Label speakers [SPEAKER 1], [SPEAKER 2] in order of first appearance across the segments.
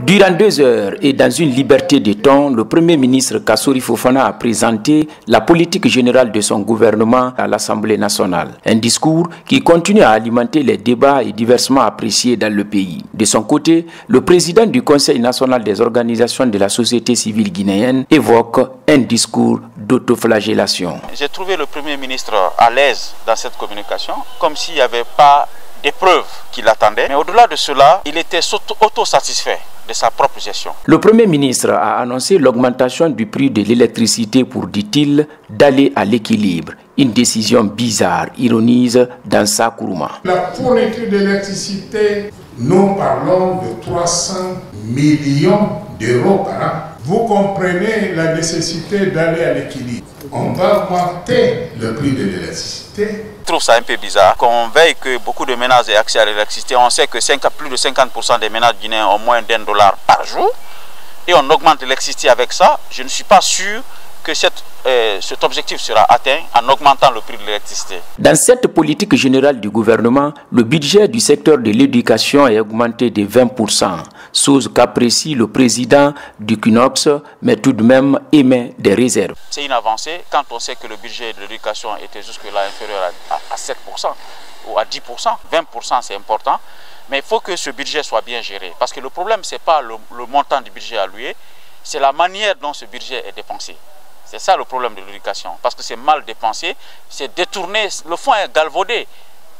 [SPEAKER 1] Durant 2 heures et dans une liberté de ton, le Premier ministre Kassory Fofana a présenté la politique générale de son gouvernement à l'Assemblée nationale. Un discours qui continue à alimenter les débats et diversement appréciés dans le pays. De son côté, le président du Conseil national des organisations de la société civile guinéenne évoque un discours d'autoflagellation.
[SPEAKER 2] J'ai trouvé le Premier ministre à l'aise dans cette communication, comme s'il n'y avait pas des preuves qui l'attendaient. Mais au-delà de cela, il était autosatisfait de sa propre gestion.
[SPEAKER 1] Le Premier ministre a annoncé l'augmentation du prix de l'électricité pour, dit-il, d'aller à l'équilibre. Une décision bizarre, ironise Dansa Kourouma.
[SPEAKER 3] La fourniture d'électricité, nous parlons de 300 millions d'euros par an. Vous comprenez la nécessité d'aller à l'équilibre. On va augmenter le prix de l'électricité.
[SPEAKER 2] Je trouve ça un peu bizarre qu'on veille que beaucoup de ménages aient accès à l'électricité. On sait que plus de 50% des ménages guinéens ont moins d'$1 par jour. Et on augmente l'électricité avec ça. Je ne suis pas sûr que cet objectif sera atteint en augmentant le prix de l'électricité.
[SPEAKER 1] Dans cette politique générale du gouvernement, le budget du secteur de l'éducation est augmenté de 20%, chose qu'apprécie le président du QNOX, mais tout de même émet des réserves.
[SPEAKER 2] C'est une avancée quand on sait que le budget de l'éducation était jusque-là inférieur à 7% ou à 10%. 20% c'est important, mais il faut que ce budget soit bien géré. Parce que le problème, ce n'est pas le montant du budget alloué, c'est la manière dont ce budget est dépensé. C'est ça le problème de l'éducation, parce que c'est mal dépensé, c'est détourné, le fonds est galvaudé,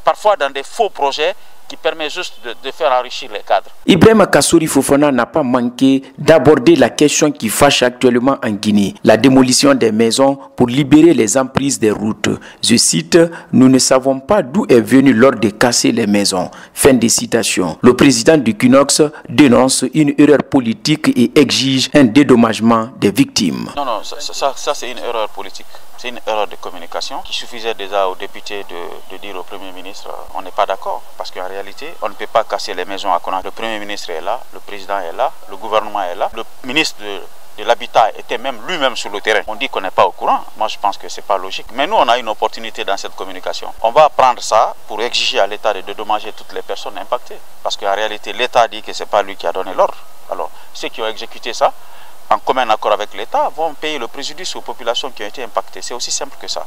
[SPEAKER 2] parfois dans des faux projets qui permettent juste de faire enrichir les cadres.
[SPEAKER 1] Ibrahima Kassory Fofana n'a pas manqué d'aborder la question qui fâche actuellement en Guinée, la démolition des maisons pour libérer les emprises des routes. Je cite, « Nous ne savons pas d'où est venu l'ordre de casser les maisons ». Fin de citation. Le président du QNOX dénonce une erreur politique et exige un dédommagement des victimes.
[SPEAKER 2] Non, ça c'est une erreur politique. C'est une erreur de communication qui suffisait déjà aux députés de dire au Premier ministre on n'est pas d'accord. Parce qu'en réalité, on ne peut pas casser les maisons à Conakry. Le Premier ministre est là, le président est là, le gouvernement est là. Le ministre de l'Habitat était même lui-même sur le terrain. On dit qu'on n'est pas au courant. Moi, je pense que ce n'est pas logique. Mais nous, on a une opportunité dans cette communication. On va prendre ça pour exiger à l'État de dédommager toutes les personnes impactées. Parce qu'en réalité, l'État dit que ce n'est pas lui qui a donné l'ordre. Alors, ceux qui ont exécuté ça, en commun accord avec l'État, vont payer le préjudice aux populations qui ont été impactées. C'est aussi simple que ça.